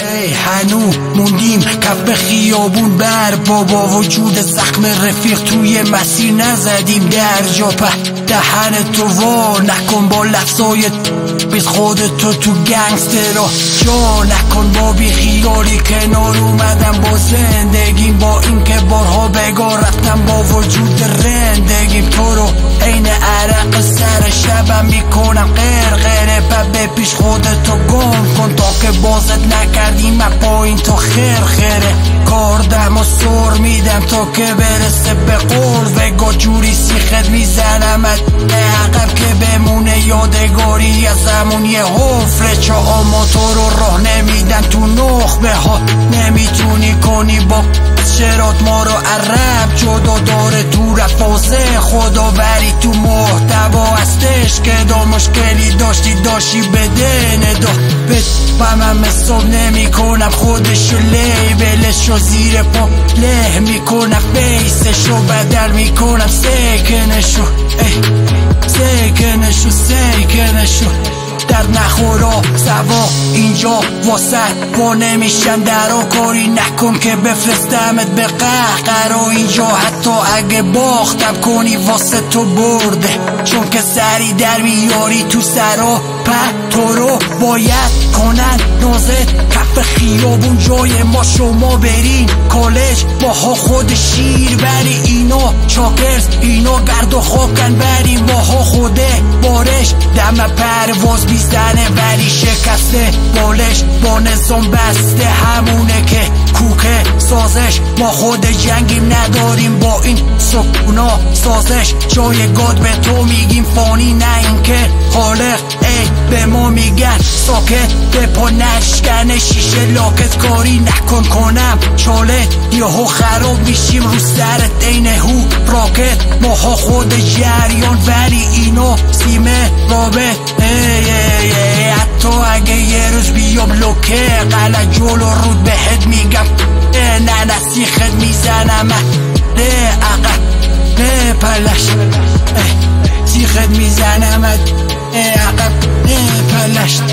هنو موندیم کف خیابون بر بابا وجود زخم رفیق توی مسیر نزدیم در جا دهن تو وا نکن با لفظای بیز خودتو تو گنگسترا جا نکن با بی خیالی کنار اومدم با زندگیم با این که بارها بگاه رفتم با وجود رندگیم تو رو عین عرق سر شبم میکنم غرغره به پیش خودتو گم کن تا که بازت نکردیم پایین تو خرخره کاردم و سر میدم تا که برسه به قول وگا جوری سیخت میزنمت عقب که بمونه یادگاری از همون یه حفره چا اما تو رو راه نمیدن تو نخبه ها نمیتونی کنی با شرات ما رو عرب جدا داره تو رفاسه خداوری تو محتوا هستش که دا مشکلی داشتی بده ندا بفهمم حساب نمی کنم خودشو لیبلشو زیر پا له میکنم فیسشو بدل میکنم سکنشو سکنشو در نخورا سوا اینجا واسه با نمیشن درا کاری نکن که بفرستمت به قهقرا اینجا حتی اگه باختم کنی واسه تو برده چون که سری در بیاری تو سرا تو رو باید کنن نازت کف خیابون جای ما شما برین کالج باها خود شیر بری اینا چاکرز اینا گرد و خاکن برین باها خوده بارش دم پرواز بیزنه ولی شکسته بالش با نظام بسته همونه که کوکه سازش ما خود جنگیم نداریم با این سکونا سازش جای گاد به تو میگیم فانی نه این که خالق به ما میگن ساکت به پا نشکن شیشه لاکت کاری نکن کنم چاله یهو خراب میشیم رو سرت این هو راکت ماها خود جریان ولی اینا سیمه رابط حتی اگه یه روز بیام لوکه قلع جلو رود بهت میگم نه نسیخت میزنم عقب پلش سیخت میزنم عقب پلشت